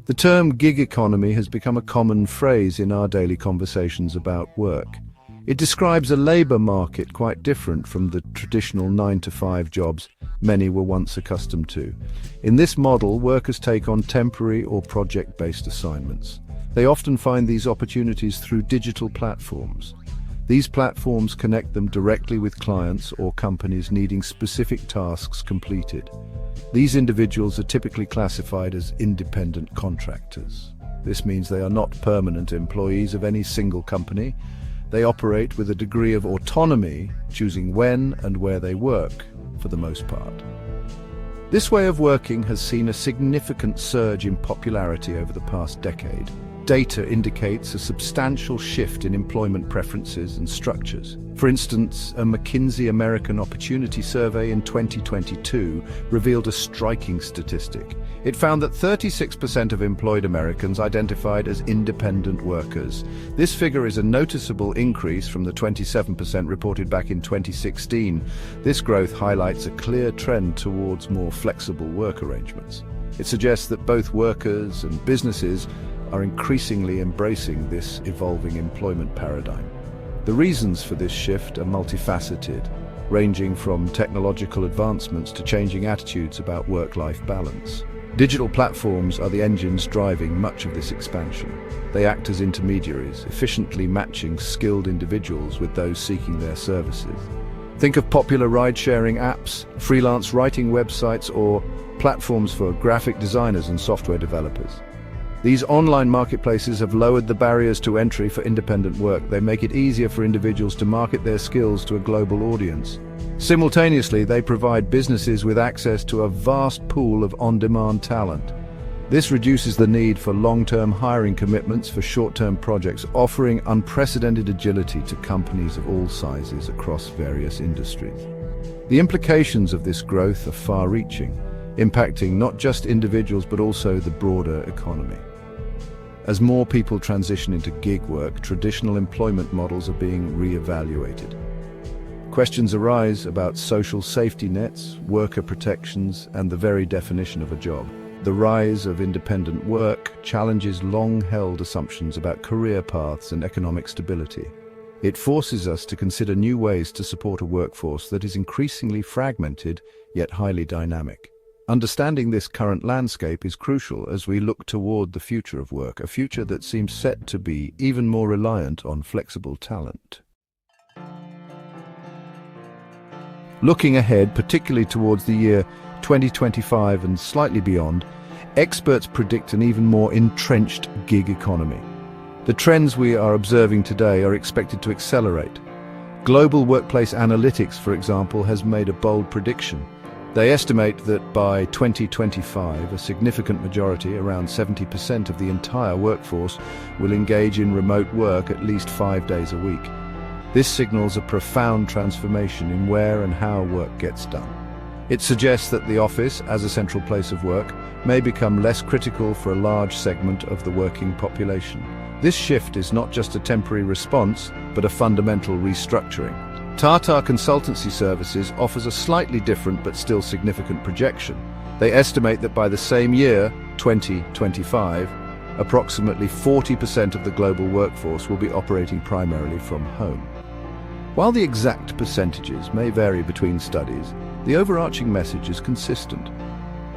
The term gig economy has become a common phrase in our daily conversations about work. It describes a labor market quite different from the traditional 9-to-5 jobs many were once accustomed to. In this model, workers take on temporary or project-based assignments. They often find these opportunities through digital platforms. These platforms connect them directly with clients or companies needing specific tasks completed. These individuals are typically classified as independent contractors. This means they are not permanent employees of any single company. They operate with a degree of autonomy, choosing when and where they work, for the most part. This way of working has seen a significant surge in popularity over the past decade. Data indicates a substantial shift in employment preferences and structures. For instance, a McKinsey American Opportunity Survey in 2022 revealed a striking statistic. It found that 36% of employed Americans identified as independent workers. This figure is a noticeable increase from the 27% reported back in 2016. This growth highlights a clear trend towards more flexible work arrangements. It suggests that both workers and businesses are increasingly embracing this evolving employment paradigm. The reasons for this shift are multifaceted, ranging from technological advancements to changing attitudes about work-life balance. Digital platforms are the engines driving much of this expansion. They act as intermediaries, efficiently matching skilled individuals with those seeking their services. Think of popular ride-sharing apps, freelance writing websites, or platforms for graphic designers and software developers. These online marketplaces have lowered the barriers to entry for independent work. They make it easier for individuals to market their skills to a global audience. Simultaneously, they provide businesses with access to a vast pool of on-demand talent. This reduces the need for long-term hiring commitments for short-term projects, offering unprecedented agility to companies of all sizes across various industries. The implications of this growth are far-reaching, impacting not just individuals but also the broader economy. As more people transition into gig work, traditional employment models are being re-evaluated. Questions arise about social safety nets, worker protections, and the very definition of a job. The rise of independent work challenges long-held assumptions about career paths and economic stability. It forces us to consider new ways to support a workforce that is increasingly fragmented, yet highly dynamic. Understanding this current landscape is crucial as we look toward the future of work, a future that seems set to be even more reliant on flexible talent. Looking ahead, particularly towards the year 2025 and slightly beyond, experts predict an even more entrenched gig economy. The trends we are observing today are expected to accelerate. Global Workplace Analytics, for example, has made a bold prediction. They estimate that by 2025, a significant majority, around 70% of the entire workforce, will engage in remote work at least 5 days a week. This signals a profound transformation in where and how work gets done. It suggests that the office, as a central place of work, may become less critical for a large segment of the working population. This shift is not just a temporary response, but a fundamental restructuring. Tata Consultancy Services offers a slightly different but still significant projection. They estimate that by the same year, 2025, approximately 40% of the global workforce will be operating primarily from home. While the exact percentages may vary between studies, the overarching message is consistent.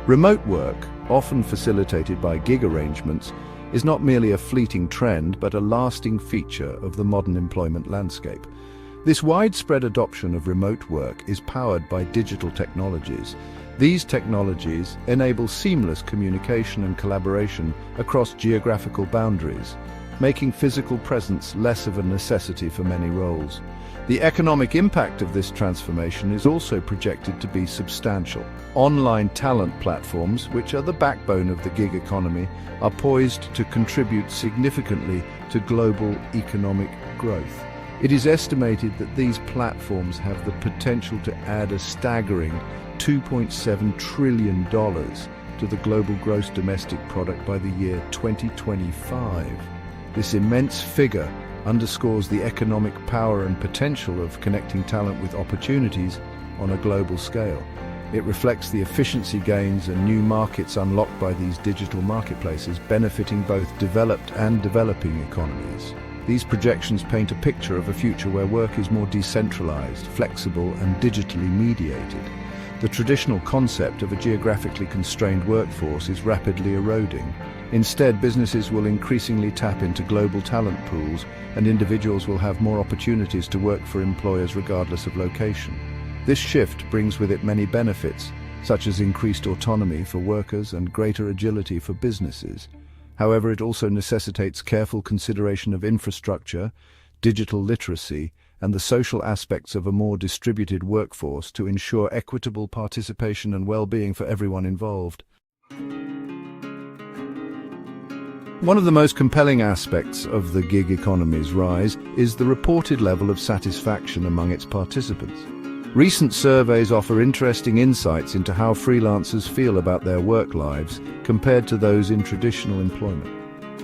Remote work, often facilitated by gig arrangements, is not merely a fleeting trend but a lasting feature of the modern employment landscape. This widespread adoption of remote work is powered by digital technologies. These technologies enable seamless communication and collaboration across geographical boundaries, making physical presence less of a necessity for many roles. The economic impact of this transformation is also projected to be substantial. Online talent platforms, which are the backbone of the gig economy, are poised to contribute significantly to global economic growth. It is estimated that these platforms have the potential to add a staggering $2.7 trillion to the global gross domestic product by the year 2025. This immense figure underscores the economic power and potential of connecting talent with opportunities on a global scale. It reflects the efficiency gains and new markets unlocked by these digital marketplaces, benefiting both developed and developing economies. These projections paint a picture of a future where work is more decentralized, flexible, and digitally mediated. The traditional concept of a geographically constrained workforce is rapidly eroding. Instead, businesses will increasingly tap into global talent pools, and individuals will have more opportunities to work for employers regardless of location. This shift brings with it many benefits, such as increased autonomy for workers and greater agility for businesses. However, it also necessitates careful consideration of infrastructure, digital literacy, and the social aspects of a more distributed workforce to ensure equitable participation and well-being for everyone involved. One of the most compelling aspects of the gig economy's rise is the reported level of satisfaction among its participants. Recent surveys offer interesting insights into how freelancers feel about their work lives compared to those in traditional employment.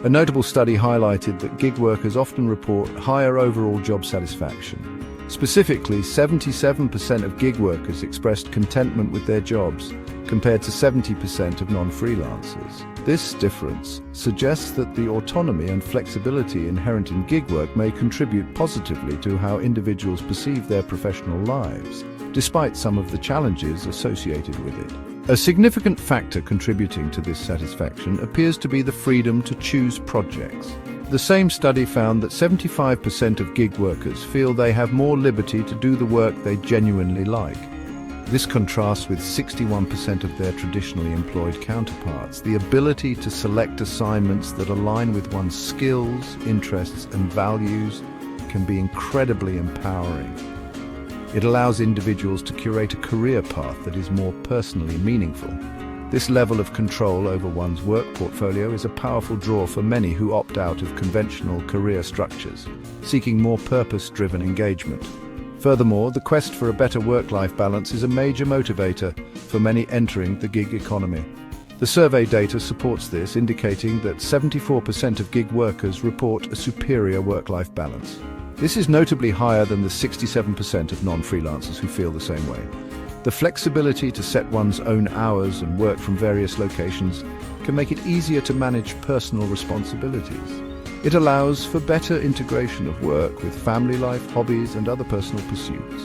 A notable study highlighted that gig workers often report higher overall job satisfaction. Specifically, 77% of gig workers expressed contentment with their jobs, compared to 70% of non-freelancers. This difference suggests that the autonomy and flexibility inherent in gig work may contribute positively to how individuals perceive their professional lives, despite some of the challenges associated with it. A significant factor contributing to this satisfaction appears to be the freedom to choose projects. The same study found that 75% of gig workers feel they have more liberty to do the work they genuinely like. This contrasts with 61% of their traditionally employed counterparts. The ability to select assignments that align with one's skills, interests, and values can be incredibly empowering. It allows individuals to curate a career path that is more personally meaningful. This level of control over one's work portfolio is a powerful draw for many who opt out of conventional career structures, seeking more purpose-driven engagement. Furthermore, the quest for a better work-life balance is a major motivator for many entering the gig economy. The survey data supports this, indicating that 74% of gig workers report a superior work-life balance. This is notably higher than the 67% of non-freelancers who feel the same way. The flexibility to set one's own hours and work from various locations can make it easier to manage personal responsibilities. It allows for better integration of work with family life, hobbies, and other personal pursuits.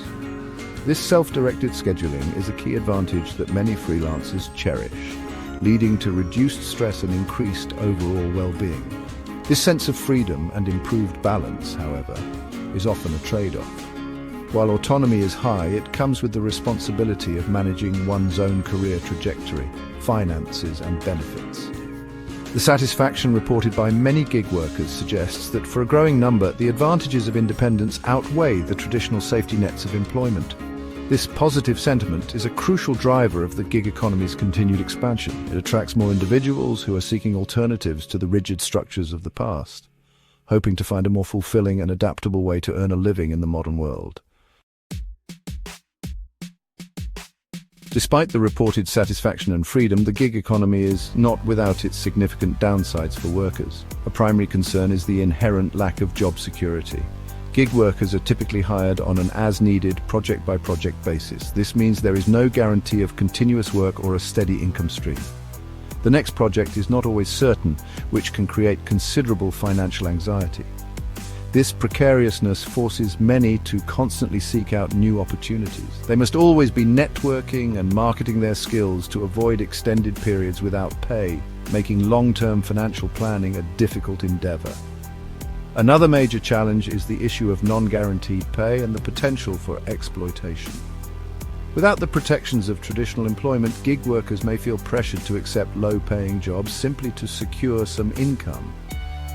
This self-directed scheduling is a key advantage that many freelancers cherish, leading to reduced stress and increased overall well-being. This sense of freedom and improved balance, however, is often a trade-off. While autonomy is high, it comes with the responsibility of managing one's own career trajectory, finances, and benefits. The satisfaction reported by many gig workers suggests that for a growing number, the advantages of independence outweigh the traditional safety nets of employment. This positive sentiment is a crucial driver of the gig economy's continued expansion. It attracts more individuals who are seeking alternatives to the rigid structures of the past, hoping to find a more fulfilling and adaptable way to earn a living in the modern world. Despite the reported satisfaction and freedom, the gig economy is not without its significant downsides for workers. A primary concern is the inherent lack of job security. Gig workers are typically hired on an as-needed, project-by-project basis. This means there is no guarantee of continuous work or a steady income stream. The next project is not always certain, which can create considerable financial anxiety. This precariousness forces many to constantly seek out new opportunities. They must always be networking and marketing their skills to avoid extended periods without pay, making long-term financial planning a difficult endeavor. Another major challenge is the issue of non-guaranteed pay and the potential for exploitation. Without the protections of traditional employment, gig workers may feel pressured to accept low-paying jobs simply to secure some income.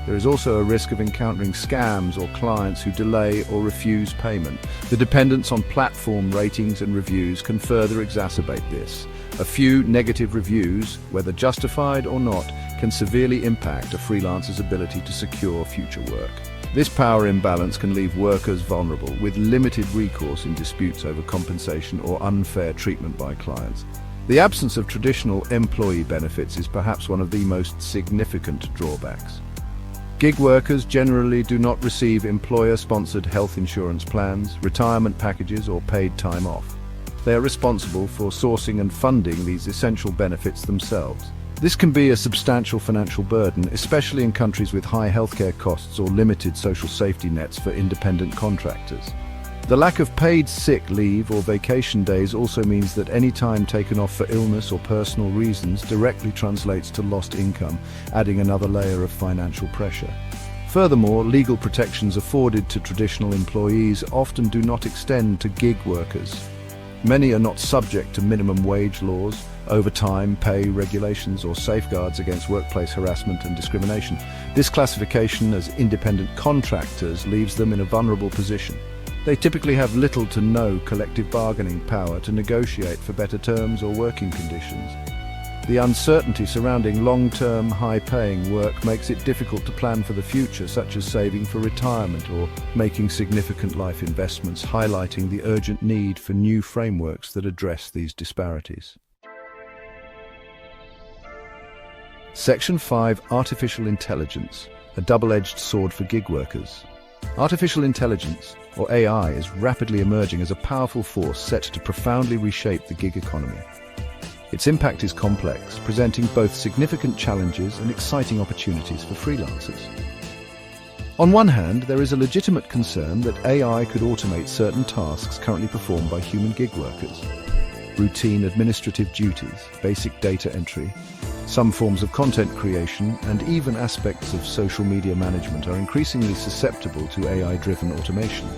There is also a risk of encountering scams or clients who delay or refuse payment. The dependence on platform ratings and reviews can further exacerbate this. A few negative reviews, whether justified or not, can severely impact a freelancer's ability to secure future work. This power imbalance can leave workers vulnerable, with limited recourse in disputes over compensation or unfair treatment by clients. The absence of traditional employee benefits is perhaps one of the most significant drawbacks. Gig workers generally do not receive employer-sponsored health insurance plans, retirement packages, or paid time off. They are responsible for sourcing and funding these essential benefits themselves. This can be a substantial financial burden, especially in countries with high healthcare costs or limited social safety nets for independent contractors. The lack of paid sick leave or vacation days also means that any time taken off for illness or personal reasons directly translates to lost income, adding another layer of financial pressure. Furthermore, legal protections afforded to traditional employees often do not extend to gig workers. Many are not subject to minimum wage laws, overtime pay regulations, or safeguards against workplace harassment and discrimination. This classification as independent contractors leaves them in a vulnerable position. They typically have little to no collective bargaining power to negotiate for better terms or working conditions. The uncertainty surrounding long-term, high-paying work makes it difficult to plan for the future, such as saving for retirement or making significant life investments, highlighting the urgent need for new frameworks that address these disparities. Section 5. Artificial Intelligence, a double-edged sword for gig workers. Artificial intelligence, or AI, is rapidly emerging as a powerful force set to profoundly reshape the gig economy. Its impact is complex, presenting both significant challenges and exciting opportunities for freelancers. On one hand, there is a legitimate concern that AI could automate certain tasks currently performed by human gig workers. Routine administrative duties, basic data entry, some forms of content creation, and even aspects of social media management are increasingly susceptible to AI-driven automation.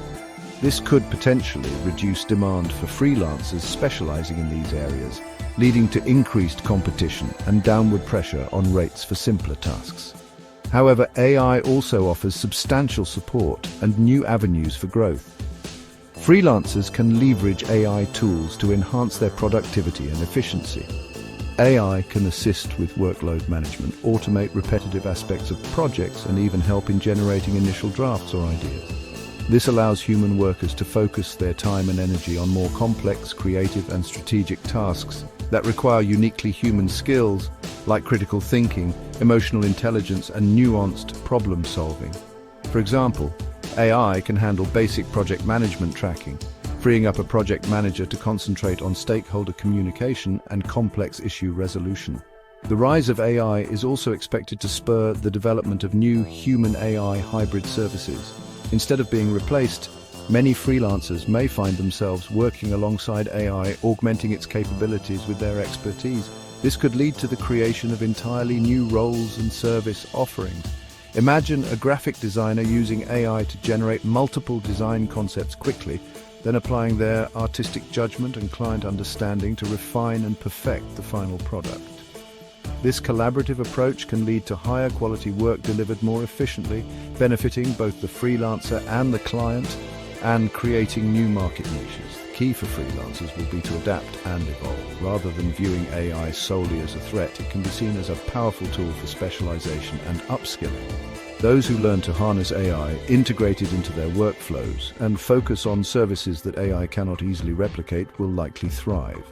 This could potentially reduce demand for freelancers specializing in these areas, leading to increased competition and downward pressure on rates for simpler tasks. However, AI also offers substantial support and new avenues for growth. Freelancers can leverage AI tools to enhance their productivity and efficiency. AI can assist with workload management, automate repetitive aspects of projects, and even help in generating initial drafts or ideas. This allows human workers to focus their time and energy on more complex, creative, and strategic tasks that require uniquely human skills like critical thinking, emotional intelligence, and nuanced problem solving. For example, AI can handle basic project management tracking, freeing up a project manager to concentrate on stakeholder communication and complex issue resolution. The rise of AI is also expected to spur the development of new human-AI hybrid services. Instead of being replaced, many freelancers may find themselves working alongside AI, augmenting its capabilities with their expertise. This could lead to the creation of entirely new roles and service offerings. Imagine a graphic designer using AI to generate multiple design concepts quickly, then applying their artistic judgment and client understanding to refine and perfect the final product. This collaborative approach can lead to higher quality work delivered more efficiently, benefiting both the freelancer and the client, and creating new market niches. The key for freelancers will be to adapt and evolve. Rather than viewing AI solely as a threat, it can be seen as a powerful tool for specialization and upskilling. Those who learn to harness AI, integrate it into their workflows, and focus on services that AI cannot easily replicate will likely thrive.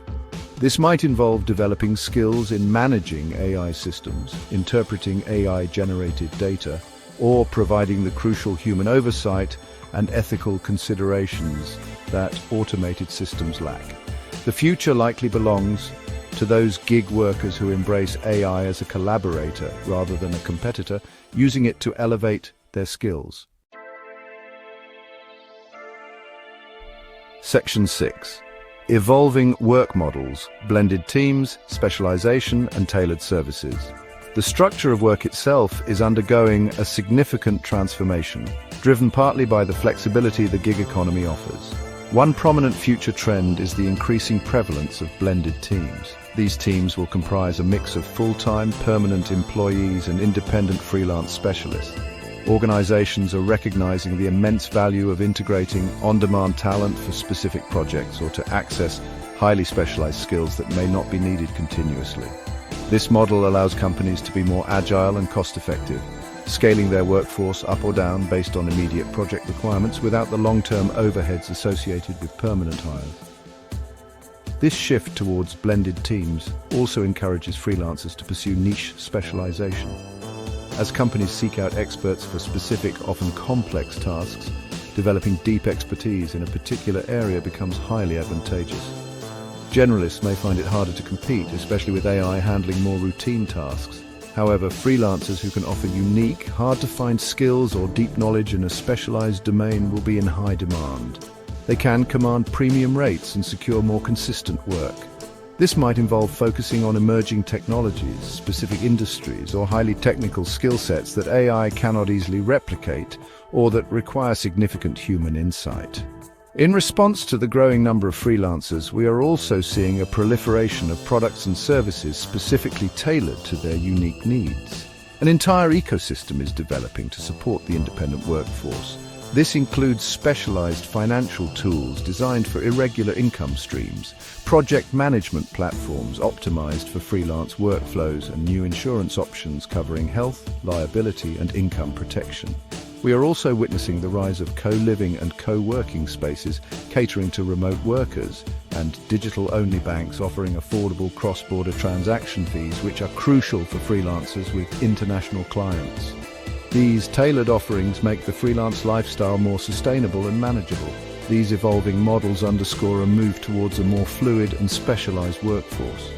This might involve developing skills in managing AI systems, interpreting AI-generated data, or providing the crucial human oversight and ethical considerations that automated systems lack. The future likely belongs to those gig workers who embrace AI as a collaborator rather than a competitor, using it to elevate their skills. Section 6. Evolving work models, blended teams, specialization, and tailored services. The structure of work itself is undergoing a significant transformation, driven partly by the flexibility the gig economy offers. One prominent future trend is the increasing prevalence of blended teams. These teams will comprise a mix of full-time, permanent employees and independent freelance specialists. Organizations are recognizing the immense value of integrating on-demand talent for specific projects or to access highly specialized skills that may not be needed continuously. This model allows companies to be more agile and cost-effective, scaling their workforce up or down based on immediate project requirements without the long-term overheads associated with permanent hires. This shift towards blended teams also encourages freelancers to pursue niche specialization. As companies seek out experts for specific, often complex tasks, developing deep expertise in a particular area becomes highly advantageous. Generalists may find it harder to compete, especially with AI handling more routine tasks. However, freelancers who can offer unique, hard-to-find skills or deep knowledge in a specialized domain will be in high demand. They can command premium rates and secure more consistent work. This might involve focusing on emerging technologies, specific industries, or highly technical skill sets that AI cannot easily replicate or that require significant human insight. In response to the growing number of freelancers, we are also seeing a proliferation of products and services specifically tailored to their unique needs. An entire ecosystem is developing to support the independent workforce. This includes specialized financial tools designed for irregular income streams, project management platforms optimized for freelance workflows, and new insurance options covering health, liability, and income protection. We are also witnessing the rise of co-living and co-working spaces catering to remote workers, and digital-only banks offering affordable cross-border transaction fees which are crucial for freelancers with international clients. These tailored offerings make the freelance lifestyle more sustainable and manageable. These evolving models underscore a move towards a more fluid and specialized workforce.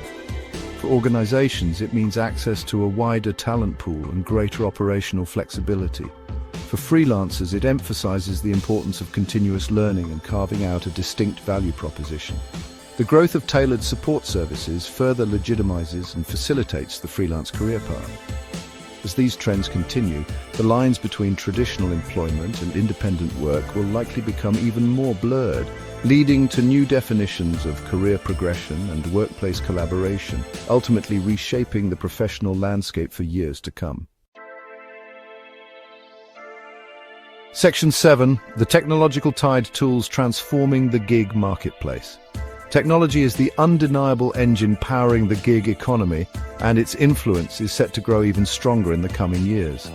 For organizations, it means access to a wider talent pool and greater operational flexibility. For freelancers, it emphasizes the importance of continuous learning and carving out a distinct value proposition. The growth of tailored support services further legitimizes and facilitates the freelance career path. As these trends continue, the lines between traditional employment and independent work will likely become even more blurred, leading to new definitions of career progression and workplace collaboration, ultimately reshaping the professional landscape for years to come. Section 7. The technological tide tools transforming the gig marketplace. Technology is the undeniable engine powering the gig economy, and its influence is set to grow even stronger in the coming years.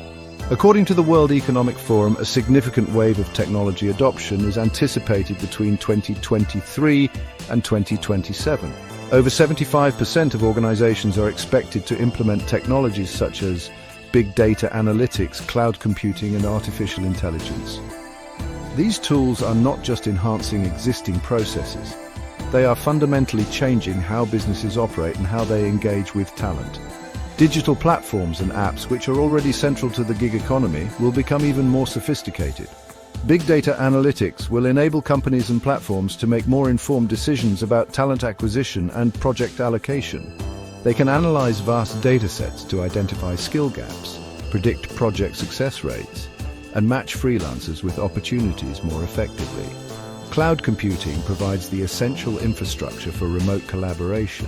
According to the World Economic Forum, a significant wave of technology adoption is anticipated between 2023 and 2027. Over 75% of organizations are expected to implement technologies such as big data analytics, cloud computing, and artificial intelligence. These tools are not just enhancing existing processes, they are fundamentally changing how businesses operate and how they engage with talent. Digital platforms and apps, which are already central to the gig economy, will become even more sophisticated. Big data analytics will enable companies and platforms to make more informed decisions about talent acquisition and project allocation. They can analyze vast data sets to identify skill gaps, predict project success rates, and match freelancers with opportunities more effectively. Cloud computing provides the essential infrastructure for remote collaboration,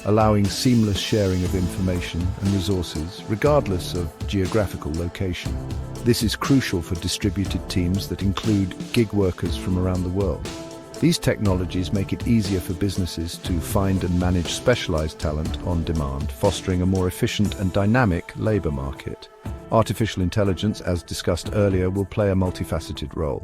allowing seamless sharing of information and resources regardless of geographical location. This is crucial for distributed teams that include gig workers from around the world. These technologies make it easier for businesses to find and manage specialized talent on demand, fostering a more efficient and dynamic labor market. Artificial intelligence, as discussed earlier, will play a multifaceted role.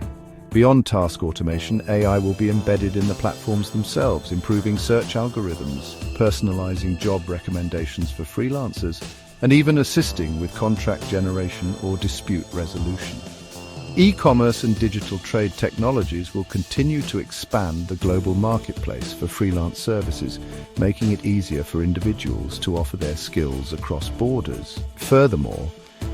Beyond task automation, AI will be embedded in the platforms themselves, improving search algorithms, personalizing job recommendations for freelancers, and even assisting with contract generation or dispute resolution. E-commerce and digital trade technologies will continue to expand the global marketplace for freelance services, making it easier for individuals to offer their skills across borders. Furthermore,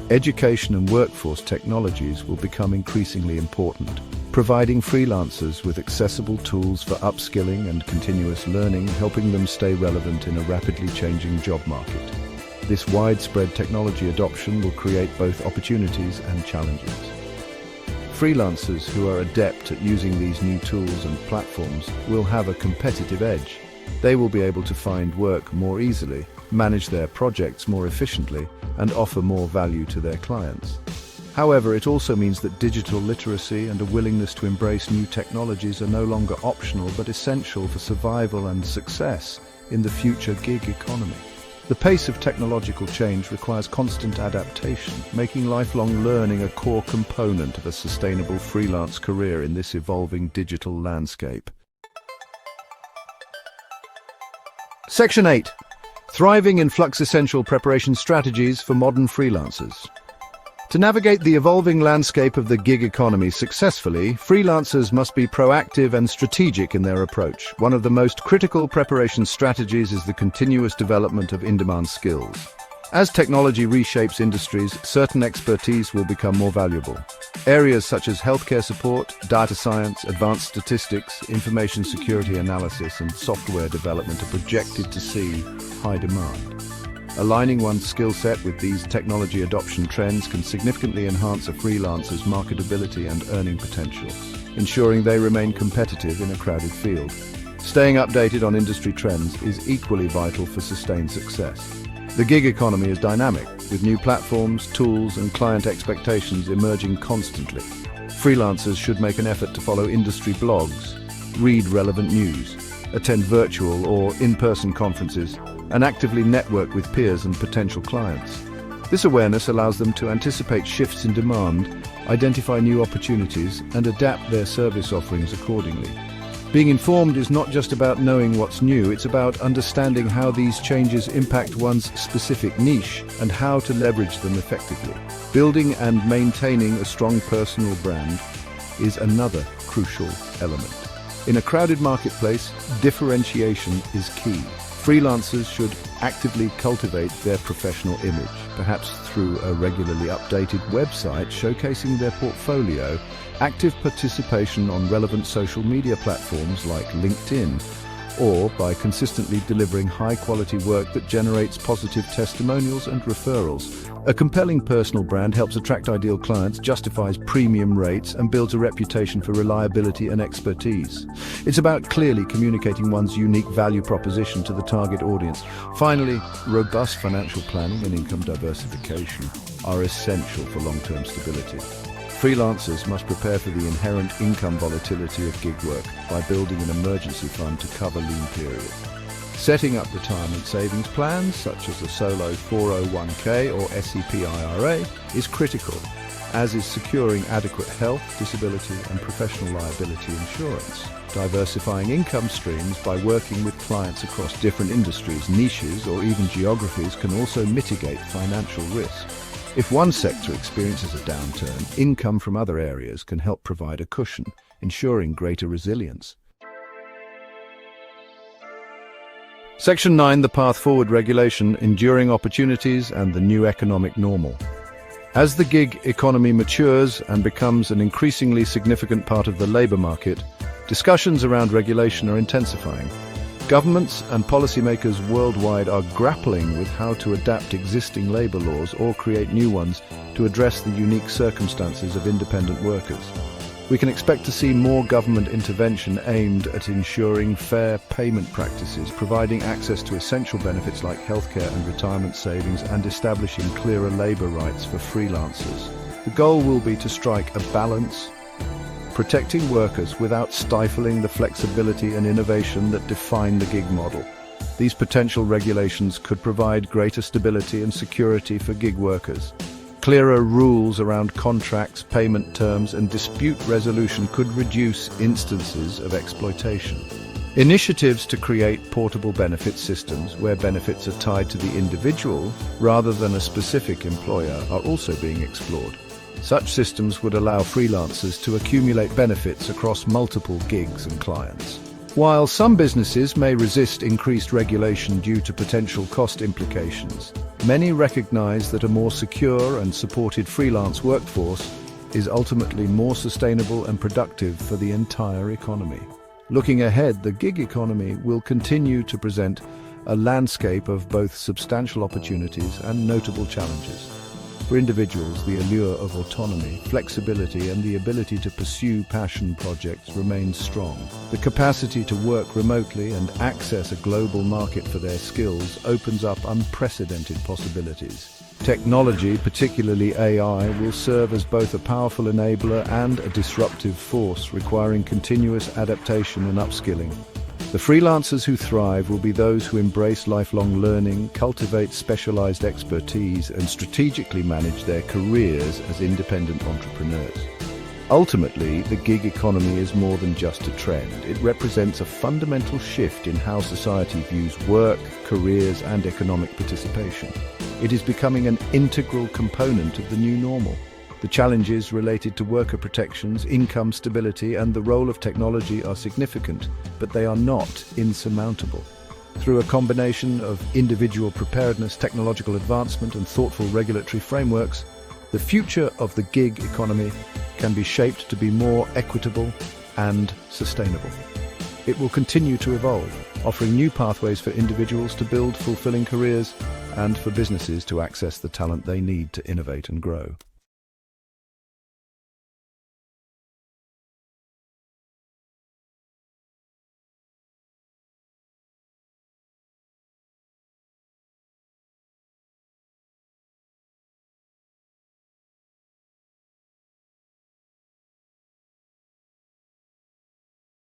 education and workforce technologies will become increasingly important, providing freelancers with accessible tools for upskilling and continuous learning, helping them stay relevant in a rapidly changing job market. This widespread technology adoption will create both opportunities and challenges. Freelancers who are adept at using these new tools and platforms will have a competitive edge. They will be able to find work more easily, manage their projects more efficiently, and offer more value to their clients. However, it also means that digital literacy and a willingness to embrace new technologies are no longer optional but essential for survival and success in the future gig economy. The pace of technological change requires constant adaptation, making lifelong learning a core component of a sustainable freelance career in this evolving digital landscape. Section 8. Thriving in flux essential preparation strategies for modern freelancers. To navigate the evolving landscape of the gig economy successfully, freelancers must be proactive and strategic in their approach. One of the most critical preparation strategies is the continuous development of in-demand skills. As technology reshapes industries, certain expertise will become more valuable. Areas such as healthcare support, data science, advanced statistics, information security analysis, and software development are projected to see high demand. Aligning one's skill set with these technology adoption trends can significantly enhance a freelancer's marketability and earning potential, ensuring they remain competitive in a crowded field. Staying updated on industry trends is equally vital for sustained success. The gig economy is dynamic, with new platforms, tools, and client expectations emerging constantly. Freelancers should make an effort to follow industry blogs, read relevant news, attend virtual or in-person conferences, and actively network with peers and potential clients. This awareness allows them to anticipate shifts in demand, identify new opportunities, and adapt their service offerings accordingly. Being informed is not just about knowing what's new, it's about understanding how these changes impact one's specific niche and how to leverage them effectively. Building and maintaining a strong personal brand is another crucial element. In a crowded marketplace, differentiation is key. Freelancers should actively cultivate their professional image, perhaps through a regularly updated website showcasing their portfolio, active participation on relevant social media platforms like LinkedIn, or by consistently delivering high-quality work that generates positive testimonials and referrals. A compelling personal brand helps attract ideal clients, justifies premium rates, and builds a reputation for reliability and expertise. It's about clearly communicating one's unique value proposition to the target audience. Finally, robust financial planning and income diversification are essential for long-term stability. Freelancers must prepare for the inherent income volatility of gig work by building an emergency fund to cover lean periods. Setting up retirement savings plans, such as a solo 401k or SEP IRA, is critical, as is securing adequate health, disability, and professional liability insurance. Diversifying income streams by working with clients across different industries, niches, or even geographies can also mitigate financial risk. If one sector experiences a downturn, income from other areas can help provide a cushion, ensuring greater resilience. Section 9, the Path Forward Regulation, Enduring Opportunities and the New Economic Normal. As the gig economy matures and becomes an increasingly significant part of the labor market, discussions around regulation are intensifying. Governments and policymakers worldwide are grappling with how to adapt existing labor laws or create new ones to address the unique circumstances of independent workers. We can expect to see more government intervention aimed at ensuring fair payment practices, providing access to essential benefits like healthcare and retirement savings, and establishing clearer labor rights for freelancers. The goal will be to strike a balance, protecting workers without stifling the flexibility and innovation that define the gig model. These potential regulations could provide greater stability and security for gig workers. Clearer rules around contracts, payment terms, and dispute resolution could reduce instances of exploitation. Initiatives to create portable benefit systems where benefits are tied to the individual rather than a specific employer are also being explored. Such systems would allow freelancers to accumulate benefits across multiple gigs and clients. While some businesses may resist increased regulation due to potential cost implications, many recognize that a more secure and supported freelance workforce is ultimately more sustainable and productive for the entire economy. Looking ahead, the gig economy will continue to present a landscape of both substantial opportunities and notable challenges. For individuals, the allure of autonomy, flexibility, and the ability to pursue passion projects remains strong. The capacity to work remotely and access a global market for their skills opens up unprecedented possibilities. Technology, particularly AI, will serve as both a powerful enabler and a disruptive force, requiring continuous adaptation and upskilling. The freelancers who thrive will be those who embrace lifelong learning, cultivate specialized expertise, and strategically manage their careers as independent entrepreneurs. Ultimately, the gig economy is more than just a trend. It represents a fundamental shift in how society views work, careers, and economic participation. It is becoming an integral component of the new normal. The challenges related to worker protections, income stability, and the role of technology are significant, but they are not insurmountable. Through a combination of individual preparedness, technological advancement, and thoughtful regulatory frameworks, the future of the gig economy can be shaped to be more equitable and sustainable. It will continue to evolve, offering new pathways for individuals to build fulfilling careers and for businesses to access the talent they need to innovate and grow.